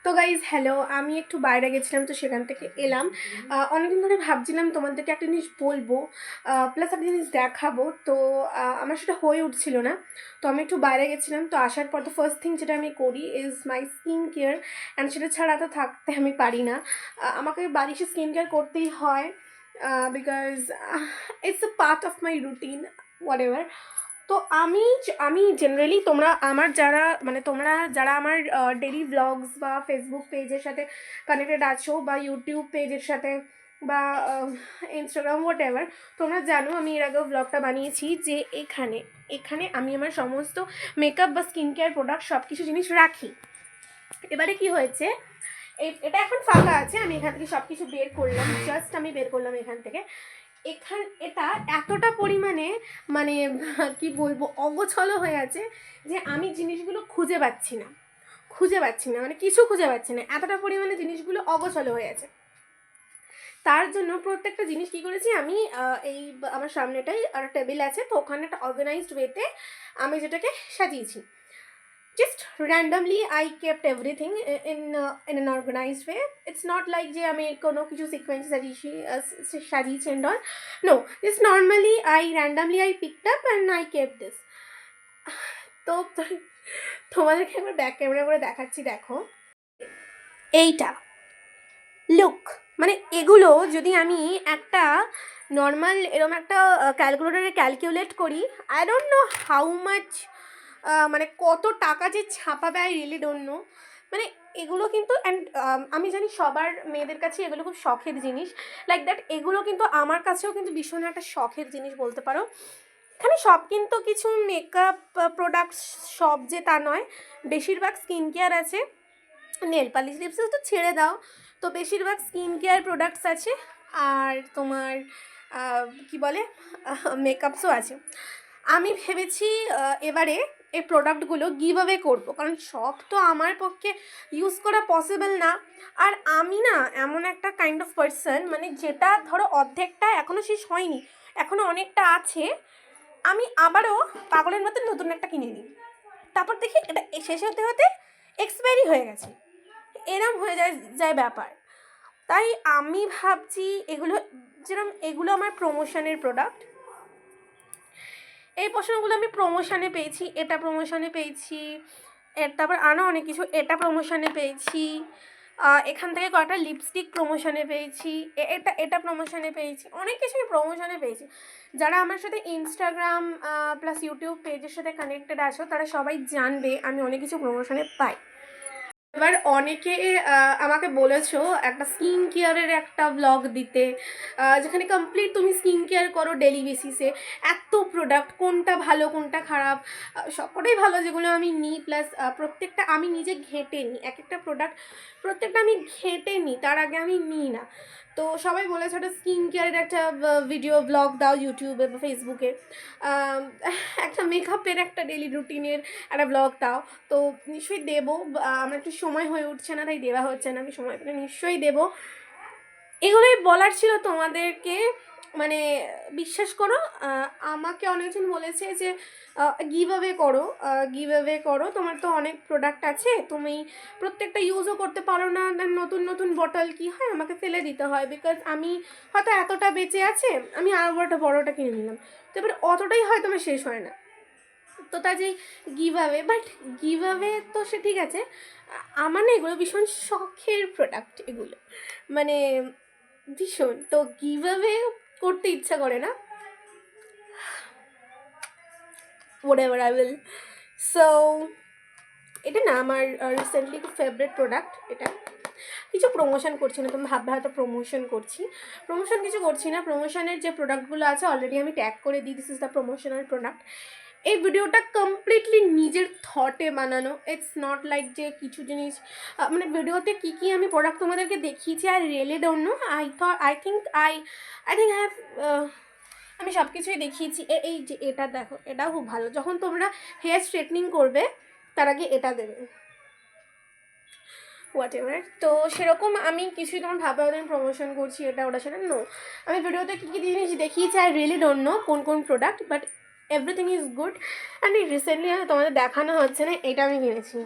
তো guys hello, আমি একটু বাইরে গেছিলাম, তো সেখান থেকে এলাম। অনেকদিন ধরে ভাবছিলাম তোমাদেরকে একটা জিনিস বলবো, প্লাস একটা জিনিস দেখাবো। তো আমার সেটা হয়ে উঠছিল না। তো আমি একটু বাইরে গেছিলাম, তো আসার পর তো ফার্স্ট থিং যেটা আমি করি is my skin care. And সেটা ছাড়া তো থাকতে আমি পারি না। আমাকে বাড়ি এসে স্কিন কেয়ার করতেই হয়, because it's a part of my routine, what ever. তো আমি জেনারেলি তোমরা যারা আমার ডেলি ব্লগস বা ফেসবুক পেজের সাথে কানেক্টেড আছো, বা ইউটিউব পেজের সাথে, বা ইনস্টাগ্রাম হোয়াট এভার, তোমরা জানো আমি এর আগেও ব্লগটা বানিয়েছি যে এখানে এখানে আমি আমার সমস্ত মেকআপ বা স্কিন কেয়ার প্রোডাক্ট সব কিছু জিনিস রাখি। এবারে কি হয়েছে, এটা এখন ফাঁকা আছে, আমি এখান থেকে সব কিছু বের করলাম, জাস্ট আমি বের করলাম এখান থেকে। এটা এতটা পরিমাণে মানে কি বলবো, অগোছলো হয়ে আছে যে আমি জিনিসগুলো খুঁজে পাচ্ছি না, মানে কিছু খুঁজে পাচ্ছি না, এতটা পরিমাণে জিনিসগুলো অগোছলো হয়ে আছে। তার জন্য প্রত্যেকটা জিনিস কী করেছি আমি, এই আমার সামনেটাই আর টেবিল আছে, তো ওখানে একটা অর্গানাইজড ওয়েতে আমি যেটাকে সাজিয়েছি। Just randomly I kept everything in an organized way. It's not like যে আমি কোনো কিছু সিকোয়েন্স সাজিয়েছি and all. No, just normally I picked up and I kept this. তো তোমাদেরকে একবার ব্যাক ক্যামেরা করে দেখাচ্ছি, দেখো এইটা লুক। মানে এগুলো যদি আমি একটা নর্মাল এরকম একটা ক্যালকুলেটারে ক্যালকুলেট করি, I don't know how much, মানে কত টাকা যে ছাপাবে, আই রিয়েলি ডোন্ট নো। মানে এগুলো কিন্তু অ্যান্ড আমি জানি সবার মেয়েদের কাছে এগুলো খুব শখের জিনিস, লাইক দ্যাট। এগুলো কিন্তু আমার কাছেও কিন্তু ভীষণ একটা শখের জিনিস বলতে পারো। এখানে সব কিন্তু কিছু মেকআপ প্রোডাক্টস সব যে তা নয়, বেশিরভাগ স্কিন কেয়ার আছে, নেল পালিশ লিপস্টিক তো ছেড়ে দাও, তো বেশিরভাগ স্কিন কেয়ার প্রোডাক্টস আছে, আর তোমার কি বলে মেকআপসও আছে। আমি ভেবেছি এবারে এই প্রোডাক্টগুলো গিভ অ্যাওয়ে করবো, কারণ সব তো আমার পক্ষে ইউজ করা পসিবল না। আর আমি না এমন একটা কাইন্ড অফ পার্সন, মানে যেটা ধরো অর্ধেকটা এখনও শেষ হয়নি, এখনও অনেকটা আছে, আমি আবারও পাগলের মতো নতুন একটা কিনে নিই, তারপর দেখি এটা শেষ হতে হতে এক্সপায়ারি হয়ে গেছে, এরম হয়ে যায় ব্যাপার। তাই আমি ভাবছি এগুলো আমার প্রমোশনের প্রোডাক্ট, এই পোশাকগুলো আমি প্রমোশনে পেয়েছি, এটা প্রমোশনে পেয়েছি, তারপর আরও অনেক কিছু, এটা প্রমোশনে পেয়েছি, এখান থেকে কয়েকটা লিপস্টিক প্রমোশনে পেয়েছি, এটা প্রমোশনে পেয়েছি, অনেক কিছুই প্রমোশনে পেয়েছি। যারা আমার সাথে ইনস্টাগ্রাম প্লাস ইউটিউব পেজের সাথে কানেক্টেড আছো, তারা সবাই জানবে আমি অনেক কিছু প্রমোশনে পাই। এবার অনেকে আমাকে বলেছো একটা স্কিন কেয়ারের একটা ব্লগ দিতে, যেখানে কমপ্লিট তুমি স্কিন কেয়ার করো ডেলি বেসিসে, এত প্রোডাক্ট কোনটা ভালো কোনটা খারাপ, সবকটাই ভালো যেগুলো আমি নিই, প্লাস প্রত্যেকটা আমি নিজে ঘেঁটে নিই, এক একটা প্রোডাক্ট প্রত্যেকটা আমি ঘেঁটে নিই, তার আগে আমি নিই না। তো সবাই বলেছে একটা স্কিন কেয়ারের একটা ভিডিও ব্লগ দাও ইউটিউবে বা ফেসবুকে, একটা মেকআপের একটা ডেলি রুটিনের একটা ব্লগ দাও। তো নিশ্চয়ই দেবো, আমার একটু সময় হয়ে উঠছে না, তাই দেওয়া হচ্ছে না, আমি সময় পেলে নিশ্চয়ই দেবো। এগুলোই বলার ছিল তোমাদেরকে। মানে বিশ্বাস করো, আমাকে অনেকজন বলেছে যে গিভ অ্যাওয়ে করো, তোমার তো অনেক প্রোডাক্ট আছে, তুমি প্রত্যেকটা ইউজও করতে পারো না, দেন নতুন নতুন বটল কী হয় আমাকে ফেলে দিতে হয়, বিকজ আমি হয়তো এতটা বেঁচে আছে, আমি আরও বড়োটা কিনে নিলাম, তো এবার অতটাই হয়তো আমার শেষ হয় না। তো তা যেই গিভ অ্যাওয়ে তো সে ঠিক আছে, আমার না এগুলো ভীষণ শখের প্রোডাক্ট এগুলো, মানে ভীষণ, তো গিভ অ্যাওয়ে করতে ইচ্ছা করে না, হোয়াটএভার আই উইল। সো এটা না আমার রিসেন্টলি খুব ফেভারিট প্রোডাক্ট। এটা কিছু প্রমোশন করছি না, তুমি ভাববে হয়তো প্রমোশন কিছু করছি না। প্রমোশনের যে প্রোডাক্টগুলো আছে অলরেডি আমি ট্যাগ করে দিই, this is the promotional product. এই ভিডিওটা কমপ্লিটলি নিজের থটে বানানো, ইটস নট লাইক যে কিছু জিনিস মানে ভিডিওতে কী কী আমি প্রোডাক্ট তোমাদেরকে দেখিয়েছি, I really don't know, I think I have আমি সব কিছুই দেখিয়েছি। এই যে এটা দেখো, এটাও খুব ভালো, যখন তোমরা হেয়ার স্ট্রেটনিং করবে তার আগে এটা দেবে, হোয়াট এভার। তো সেরকম আমি কিছুই তোমার ভাবে আমি প্রমোশন করছি এটা ওটা সেটা, নো। আমি ভিডিওতে কী কী জিনিস দেখিয়েছি আই রিয়েলি ডোন্ট নো কোন product, but everything is good. And এই রিসেন্টলি তোমাদের দেখানো হচ্ছে না, এটা আমি কিনেছি,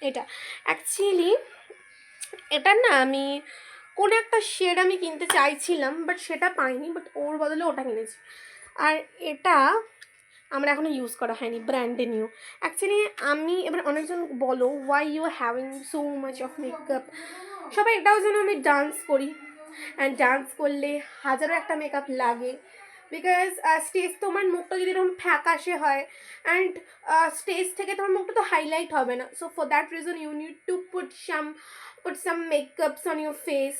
এটা অ্যাকচুয়ালি এটা না আমি কোনো একটা শেড আমি কিনতে চাইছিলাম, বাট সেটা পাইনি, বাট ওর বদলে ওটা কিনেছি। আর এটা আমার এখনও ইউজ করা হয়নি, ব্র্যান্ডে নিউ। অ্যাকচুয়ালি আমি এবার অনেকজন বলো why you having so much of makeup, সবাই এটাও যেন আমি ডান্স করি, অ্যান্ড ডান্স করলে হাজারো একটা মেকআপ লাগে, বিকজ স্টেজ তোমার মুখটা যদি এরকম ফ্যাকাশে হয়, অ্যান্ড স্টেজ থেকে তোমার মুখটা তো হাইলাইট হবে না, so for that reason you need to put some makeups on your face.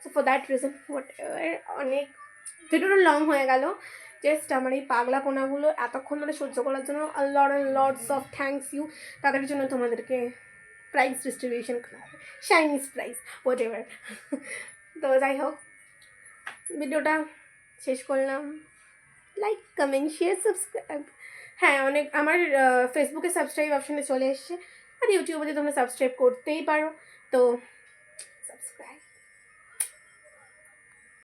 So for that reason whatever, অনেক ভিডিওটা লং হয়ে গেল। জাস্ট আমার এই পাগলা কোনাগুলো এতক্ষণ ধরে সহ্য করার জন্য লর্ডস অফ থ্যাঙ্কস ইউ, তাদের জন্য তোমাদেরকে প্রাইজ ডিস্ট্রিবিউশন করা হবে, চাইনিজ প্রাইজ হোয়াট এভার। তো যাই হোক, ভিডিওটা শেষ করলাম। Like, comment, share, subscribe. হ্যাঁ, অনেক আমার ফেসবুকে সাবস্ক্রাইব অপশানে চলে এসছে, আর ইউটিউবে তোমরা সাবস্ক্রাইব করতেই পারো। তো